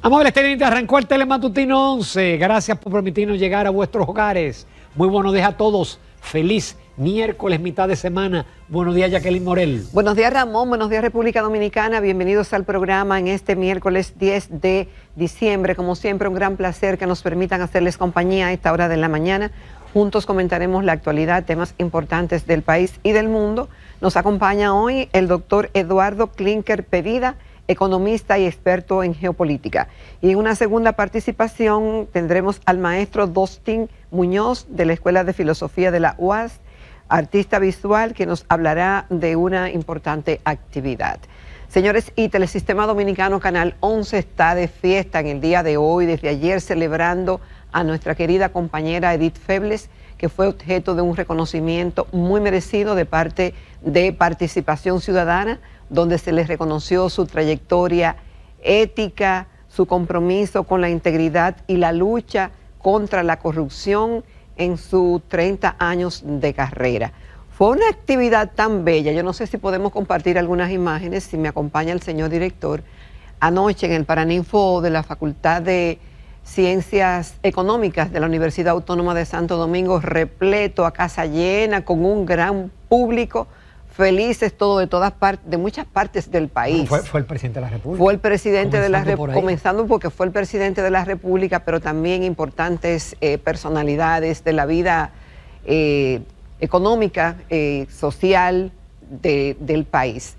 Amables televidentes, arrancó el Telematutino 11. Gracias por permitirnos llegar a vuestros hogares. Muy buenos días a todos. Feliz miércoles, mitad de semana. Buenos días, Jacqueline Morel. Buenos días, Ramón. Buenos días, República Dominicana. Bienvenidos al programa en este miércoles 10 de diciembre. Como siempre, un gran placer que nos permitan hacerles compañía a esta hora de la mañana. Juntos comentaremos la actualidad, temas importantes del país y del mundo. Nos acompaña hoy el doctor Eduardo Klinker Pedida, economista y experto en geopolítica. Y en una segunda participación tendremos al maestro Dostin Muñoz de la Escuela de Filosofía de la UAS, artista visual, que nos hablará de una importante actividad. Señores, y Telesistema Dominicano Canal 11 está de fiesta en el día de hoy, desde ayer, celebrando a nuestra querida compañera Edith Febles, que fue objeto de un reconocimiento muy merecido de parte de Participación Ciudadana, donde se les reconoció su trayectoria ética, su compromiso con la integridad y la lucha contra la corrupción en sus 30 años de carrera. Fue una actividad tan bella, yo no sé si podemos compartir algunas imágenes, si me acompaña el señor director. Anoche en el Paraninfo de la Facultad de Ciencias Económicas de la Universidad Autónoma de Santo Domingo, repleto, a casa llena, con un gran público, felices todo de todas partes, de muchas partes del país. Fue el presidente de la República. Fue el presidente de la República, comenzando porque fue el presidente de la República, pero también importantes personalidades de la vida económica, social del país.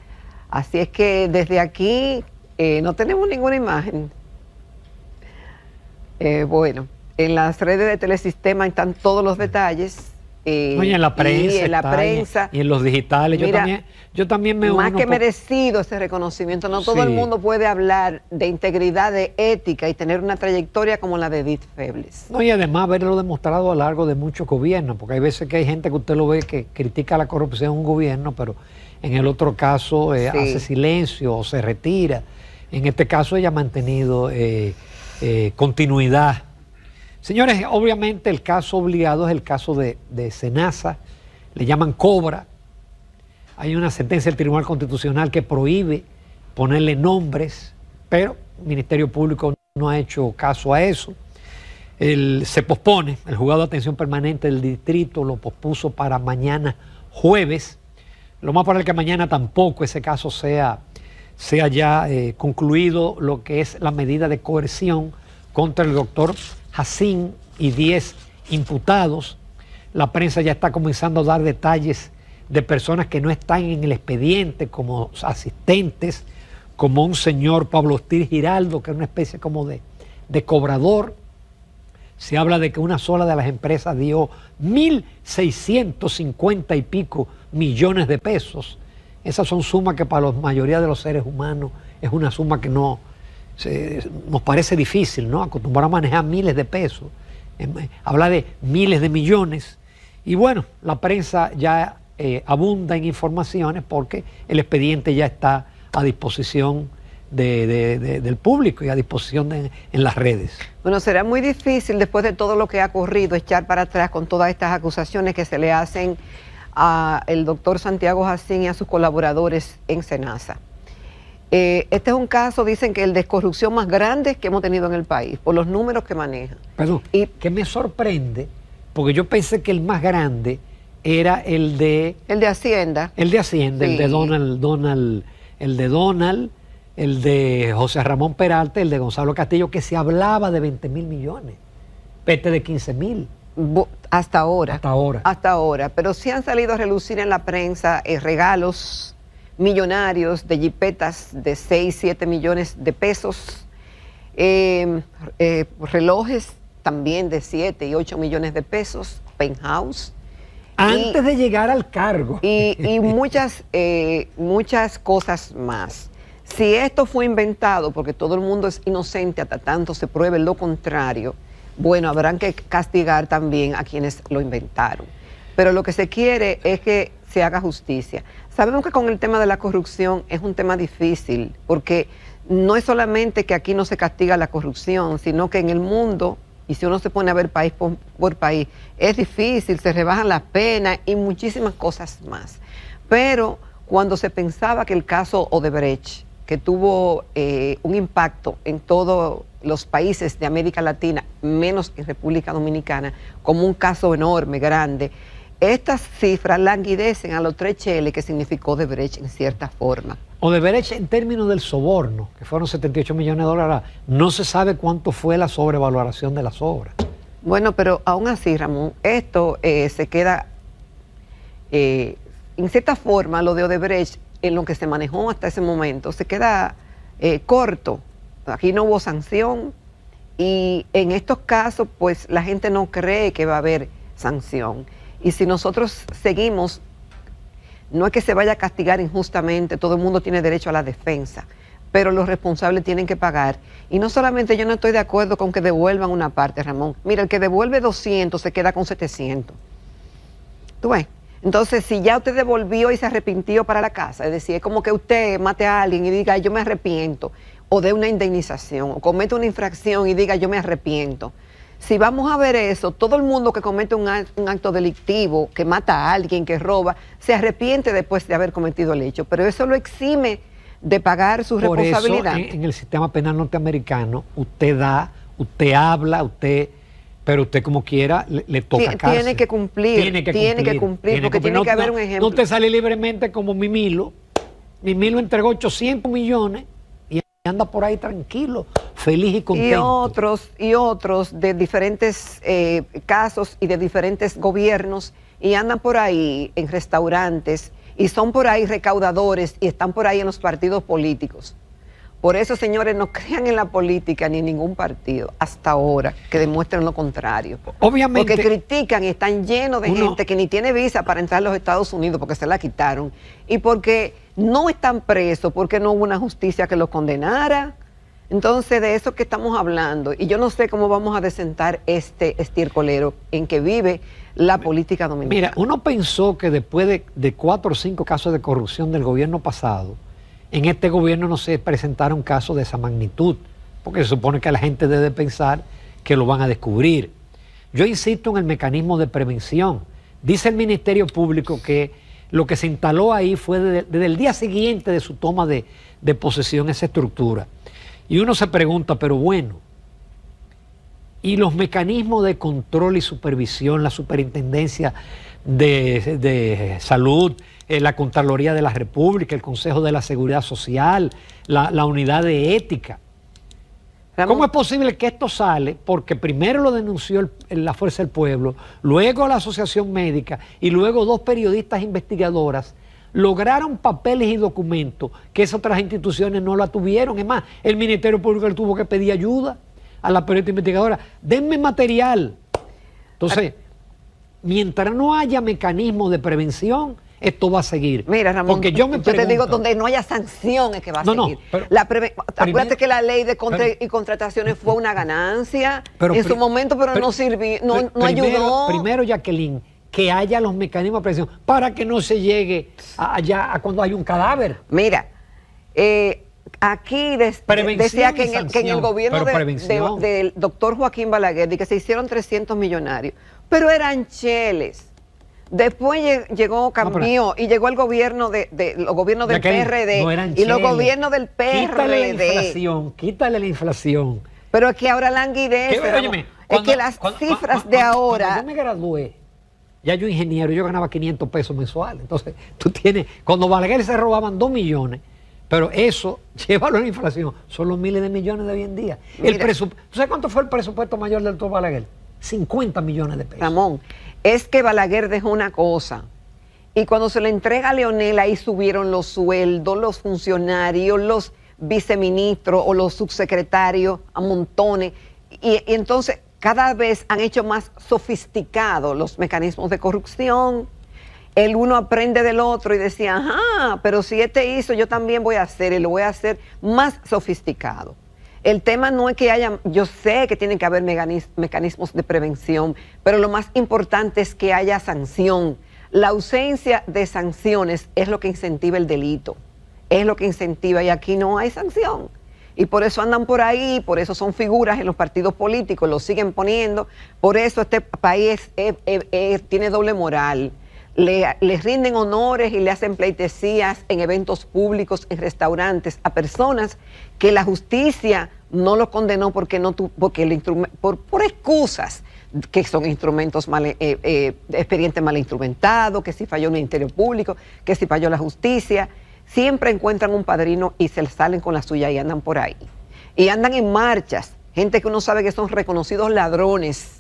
Así es que desde aquí no tenemos ninguna imagen. Bueno, en las redes de Telesistema están todos los detalles. Y en la prensa, y en los digitales. Mira, yo también me uno. Más que merecido ese reconocimiento. No todo el mundo puede hablar de integridad, de ética y tener una trayectoria como la de Edith Febles. No, y además haberlo demostrado a lo largo de muchos gobiernos, porque hay veces que hay gente que usted lo ve que critica la corrupción en un gobierno, pero en el otro caso hace silencio o se retira. En este caso ella ha mantenido continuidad. Señores, obviamente el caso obligado es el caso de Senasa, le llaman Cobra. Hay una sentencia del Tribunal Constitucional que prohíbe ponerle nombres, pero el Ministerio Público no ha hecho caso a eso. Se pospone, el juzgado de atención permanente del distrito lo pospuso para mañana jueves. Lo más probable es que mañana tampoco ese caso sea ya concluido, lo que es la medida de coerción contra el doctor Hassin y 10 imputados. La prensa ya está comenzando a dar detalles de personas que no están en el expediente como asistentes, como un señor Pablo Ostir Giraldo, que es una especie como de cobrador. Se habla de que una sola de las empresas dio 1.650 y pico millones de pesos. Esas son sumas que para la mayoría de los seres humanos es una suma que nos parece difícil, ¿no? Acostumbrar a manejar miles de pesos, habla de miles de millones. Y bueno, la prensa ya abunda en informaciones porque el expediente ya está a disposición del público y a disposición en las redes. Bueno, será muy difícil después de todo lo que ha ocurrido echar para atrás con todas estas acusaciones que se le hacen al doctor Santiago Hassin y a sus colaboradores en Senasa. Este es un caso, dicen que el de corrupción más grande que hemos tenido en el país, por los números que maneja. Perdón, y que me sorprende, porque yo pensé que el más grande era el de Hacienda. El de Hacienda, sí. El de Donald, el de José Ramón Peralta, el de Gonzalo Castillo, que se hablaba de 20.000 millones, este de 15.000. Hasta ahora. Hasta ahora. Pero sí han salido a relucir en la prensa regalos millonarios de jipetas de 6, 7 millones de pesos, relojes también de 7 y 8 millones de pesos, penthouse. Antes de llegar al cargo. Y muchas cosas más. Si esto fue inventado, porque todo el mundo es inocente hasta tanto se pruebe lo contrario, bueno, habrán que castigar también a quienes lo inventaron. Pero lo que se quiere es que se haga justicia. Sabemos que con el tema de la corrupción es un tema difícil, porque no es solamente que aquí no se castiga la corrupción, sino que en el mundo, y si uno se pone a ver país por país, es difícil, se rebajan las penas y muchísimas cosas más. Pero cuando se pensaba que el caso Odebrecht, que tuvo un impacto en todo los países de América Latina, menos en República Dominicana, como un caso enorme, grande. Estas cifras languidecen a los 3 cheles que significó Odebrecht en cierta forma. Odebrecht en términos del soborno, que fueron 78 millones de dólares, no se sabe cuánto fue la sobrevaloración de las obras. Bueno, pero aún así, Ramón, esto se queda, en cierta forma, lo de Odebrecht, en lo que se manejó hasta ese momento, se queda corto. Aquí no hubo sanción y en estos casos, pues la gente no cree que va a haber sanción. Y si nosotros seguimos, no es que se vaya a castigar injustamente, todo el mundo tiene derecho a la defensa, pero los responsables tienen que pagar. Y no solamente yo no estoy de acuerdo con que devuelvan una parte, Ramón. Mira, el que devuelve 200 se queda con 700. ¿Tú ves? Entonces, si ya usted devolvió y se arrepintió para la casa, es decir, es como que usted mate a alguien y diga, yo me arrepiento, o dé una indemnización, o comete una infracción y diga, yo me arrepiento. Si vamos a ver eso, todo el mundo que comete un acto delictivo, que mata a alguien, que roba, se arrepiente después de haber cometido el hecho, pero eso lo exime de pagar su responsabilidad. Por eso, en el sistema penal norteamericano, usted da, usted habla, pero usted como quiera le toca cárcel. Tiene que cumplir, porque tiene que haber un ejemplo. No usted sale libremente como Mimilo. Mimilo entregó 800 millones y anda por ahí tranquilo, feliz y contento. Y otros de diferentes casos y de diferentes gobiernos, y andan por ahí en restaurantes, y son por ahí recaudadores, y están por ahí en los partidos políticos. Por eso, señores, no crean en la política ni en ningún partido, hasta ahora, que demuestren lo contrario. Obviamente. Porque critican y están llenos de gente que ni tiene visa para entrar a los Estados Unidos porque se la quitaron. Y porque no están presos, porque no hubo una justicia que los condenara. Entonces, de eso que estamos hablando. Y yo no sé cómo vamos a desentar este estiércolero en que vive la política dominicana. Mira, uno pensó que después de 4 o 5 casos de corrupción del gobierno pasado, en este gobierno no se presentaron casos de esa magnitud, porque se supone que la gente debe pensar que lo van a descubrir. Yo insisto en el mecanismo de prevención. Dice el Ministerio Público que lo que se instaló ahí fue desde el día siguiente de su toma de posesión esa estructura. Y uno se pregunta, pero bueno, ¿y los mecanismos de control y supervisión, la superintendencia de salud, la Contraloría de la República, el Consejo de la Seguridad Social, la unidad de ética? Ramón, ¿cómo es posible que esto sale? Porque primero lo denunció la Fuerza del Pueblo, luego la Asociación Médica y luego 2 periodistas investigadoras lograron papeles y documentos que esas otras instituciones no la tuvieron. Es más, el Ministerio Público le tuvo que pedir ayuda a la periodista investigadora. Denme material. Entonces, mientras no haya mecanismos de prevención, esto va a seguir. Mira, Ramón, porque yo te digo, donde no haya sanción es que va a seguir. Acuérdate que la ley de y contrataciones fue una ganancia en su momento, pero no sirvió, no ayudó. Primero, Jacqueline, que haya los mecanismos de prevención para que no se llegue a cuando hay un cadáver. Mira, aquí decía que en el gobierno del doctor Joaquín Balaguer, de que se hicieron 300 millonarios, pero eran cheles. Después llegó, cambió, y llegó el gobierno los gobiernos del PRD y los gobiernos del PRD. Quítale la inflación. Pero es que ahora languidece. Es que las cifras de ahora. Cuando yo me gradué, ya yo ingeniero, yo ganaba 500 pesos mensuales. Entonces, tú tienes, cuando Balaguer se robaban 2 millones, pero eso, llévalo a la inflación, son los miles de millones de hoy en día. ¿Tú sabes cuánto fue el presupuesto mayor del doctor Balaguer? 50 millones de pesos. Ramón, es que Balaguer dejó una cosa, y cuando se le entrega a Leonel, ahí subieron los sueldos, los funcionarios, los viceministros o los subsecretarios a montones, y entonces cada vez han hecho más sofisticados los mecanismos de corrupción. El uno aprende del otro y decía, ajá, pero si este hizo, yo también voy a hacer, y lo voy a hacer más sofisticado. El tema no es que haya, yo sé que tienen que haber mecanismos de prevención, pero lo más importante es que haya sanción. La ausencia de sanciones es lo que incentiva el delito, es lo que incentiva, y aquí no hay sanción. Y por eso andan por ahí, por eso son figuras en los partidos políticos, lo siguen poniendo, por eso este país tiene doble moral. Les rinden honores y le hacen pleitesías en eventos públicos, en restaurantes, a personas que la justicia no lo condenó porque por excusas, que son instrumentos expedientes mal instrumentados, que si falló el Ministerio Público, que si falló la justicia. Siempre encuentran un padrino y se salen con la suya y andan por ahí. Y andan en marchas, gente que uno sabe que son reconocidos ladrones,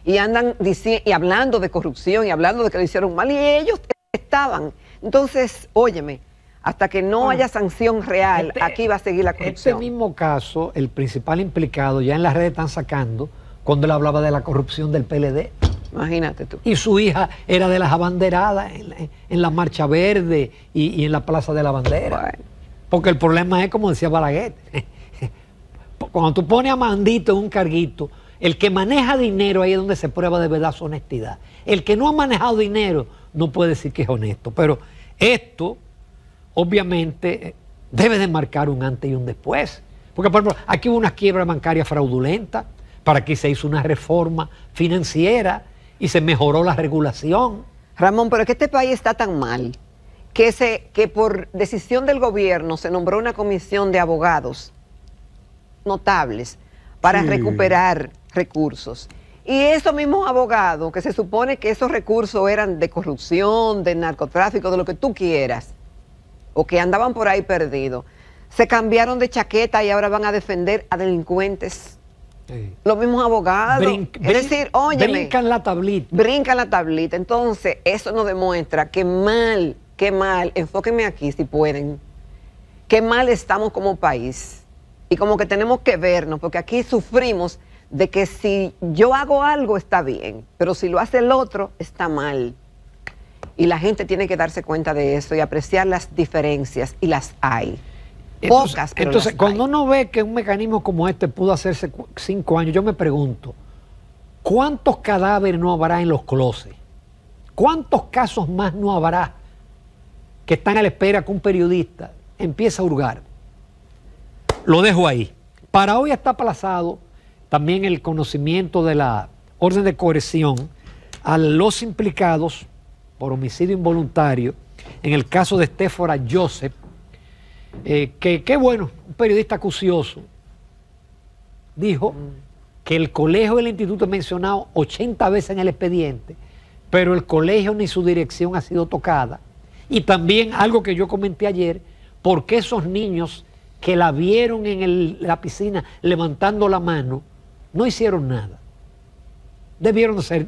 y andan y hablando de corrupción y hablando de que lo hicieron mal, y ellos estaban. Entonces, óyeme, hasta que no haya sanción real, aquí va a seguir la corrupción. Este mismo caso, el principal implicado, ya en las redes están sacando, cuando él hablaba de la corrupción del PLD. Imagínate tú. Y su hija era de las abanderadas en la Marcha Verde y en la Plaza de la Bandera. Bueno. Porque el problema es, como decía Balaguer, cuando tú pones a Mandito en un carguito, el que maneja dinero, ahí es donde se prueba de verdad su honestidad. El que no ha manejado dinero no puede decir que es honesto. Pero esto, obviamente, debe de marcar un antes y un después. Porque, por ejemplo, aquí hubo una quiebra bancaria fraudulenta, para que se hizo una reforma financiera y se mejoró la regulación. Ramón, pero es que este país está tan mal que por decisión del gobierno se nombró una comisión de abogados notables para recuperar recursos. Y esos mismos abogados, que se supone que esos recursos eran de corrupción, de narcotráfico, de lo que tú quieras, o que andaban por ahí perdidos, se cambiaron de chaqueta y ahora van a defender a delincuentes. Sí. Los mismos abogados. Es decir, óyeme. Brincan la tablita. Brincan la tablita. Entonces, eso nos demuestra que mal, enfóquenme aquí si pueden, qué mal estamos como país. Y como que tenemos que vernos, porque aquí sufrimos de que si yo hago algo está bien, pero si lo hace el otro está mal. Y la gente tiene que darse cuenta de eso y apreciar las diferencias, y las hay. Pocas, pero entonces cuando uno ve que un mecanismo como este pudo hacerse 5 años, yo me pregunto, ¿cuántos cadáveres no habrá en los closets? ¿Cuántos casos más no habrá que están a la espera que un periodista empiece a hurgar? Lo dejo ahí. Para hoy está aplazado también el conocimiento de la orden de coerción a los implicados por homicidio involuntario en el caso de Estefora Joseph, que bueno, un periodista acucioso dijo que el colegio del instituto mencionado 80 veces en el expediente, pero el colegio ni su dirección ha sido tocada. Y también algo que yo comenté ayer, porque esos niños que la vieron en la piscina levantando la mano no hicieron nada. Debieron de ser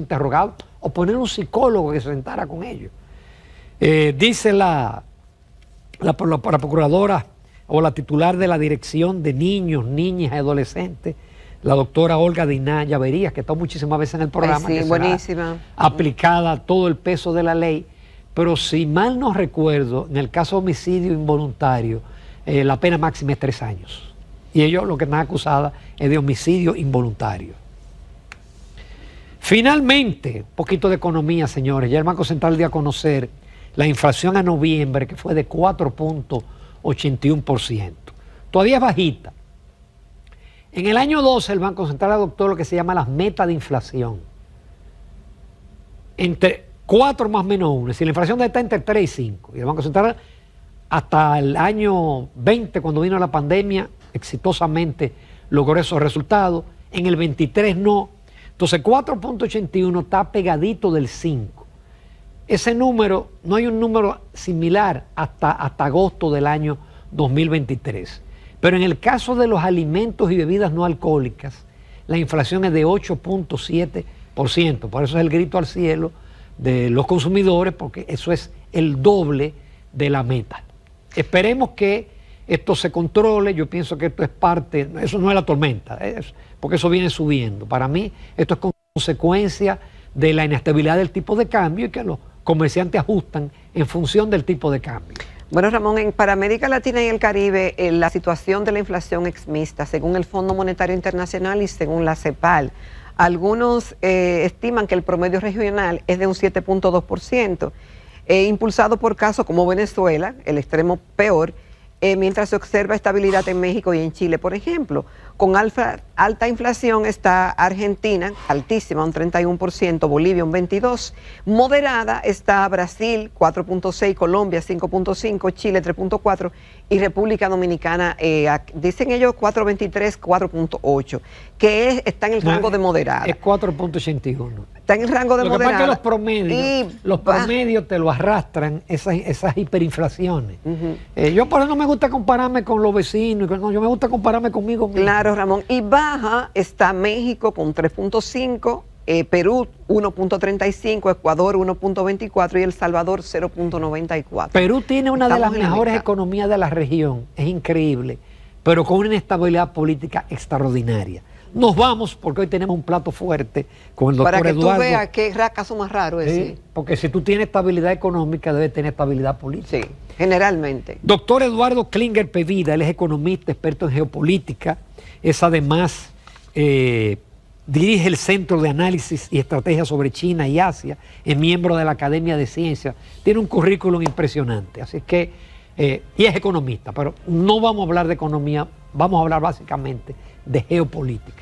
interrogados o poner un psicólogo que se sentara con ellos. Dice la procuradora o la titular de la Dirección de Niños, Niñas y Adolescentes, la doctora Olga Diná Llaverías, que está muchísimas veces en el programa, sí, que buenísima, aplicada todo el peso de la ley, pero si mal no recuerdo, en el caso de homicidio involuntario, la pena máxima es 3 años. Y ellos lo que están acusadas es de homicidio involuntario. Finalmente, un poquito de economía, señores. Ya el Banco Central dio a conocer la inflación a noviembre, que fue de 4.81%. Todavía es bajita. En el año 12 el Banco Central adoptó lo que se llama las metas de inflación. Entre 4 más menos 1. Es decir, la inflación está entre 3 y 5. Y el Banco Central, hasta el año 20, cuando vino la pandemia, exitosamente logró esos resultados. En el 23 no. Entonces 4.81 está pegadito del 5. Ese número, no hay un número similar hasta agosto del año 2023. Pero en el caso de los alimentos y bebidas no alcohólicas, la inflación es de 8.7%. Por eso es el grito al cielo de los consumidores, porque eso es el doble de la meta. Esperemos que esto se controle. Yo pienso que esto es parte, eso no es la tormenta, porque eso viene subiendo. Para mí, esto es consecuencia de la inestabilidad del tipo de cambio y que los comerciantes ajustan en función del tipo de cambio. Bueno, Ramón, para América Latina y el Caribe, la situación de la inflación es mixta, según el Fondo Monetario Internacional y según la CEPAL. Algunos estiman que el promedio regional es de un 7.2%, impulsado por casos como Venezuela, el extremo peor, mientras se observa estabilidad en México y en Chile. Por ejemplo, con alta inflación está Argentina, altísima, un 31%, Bolivia un 22%, moderada está Brasil 4.6%, Colombia 5.5%, Chile 3.4% y República Dominicana, dicen ellos 4.23%, 4.8%, que está en el rango de moderada. Es 4.81%. Está en el rango de moderada. Lo que pasa es que los promedios te lo arrastran esas hiperinflaciones. Yo por eso no me gusta compararme con los vecinos, yo me gusta compararme conmigo mismo. Claro, Ramón. Y baja está México con 3.5%, Perú 1.35%, Ecuador 1.24% y El Salvador 0.94%. Perú tiene una de las mejores economías de la región, es increíble, pero con una inestabilidad política extraordinaria. Nos vamos porque hoy tenemos un plato fuerte con el doctor Eduardo. Para que tú veas qué caso más raro es. Sí, porque si tú tienes estabilidad económica, debes tener estabilidad política. Sí, generalmente. Doctor Eduardo Klinger Pevida, él es economista, experto en geopolítica, es además, dirige el Centro de Análisis y Estrategia sobre China y Asia, es miembro de la Academia de Ciencias, tiene un currículum impresionante, así que, y es economista, pero no vamos a hablar de economía, vamos a hablar básicamente de geopolítica.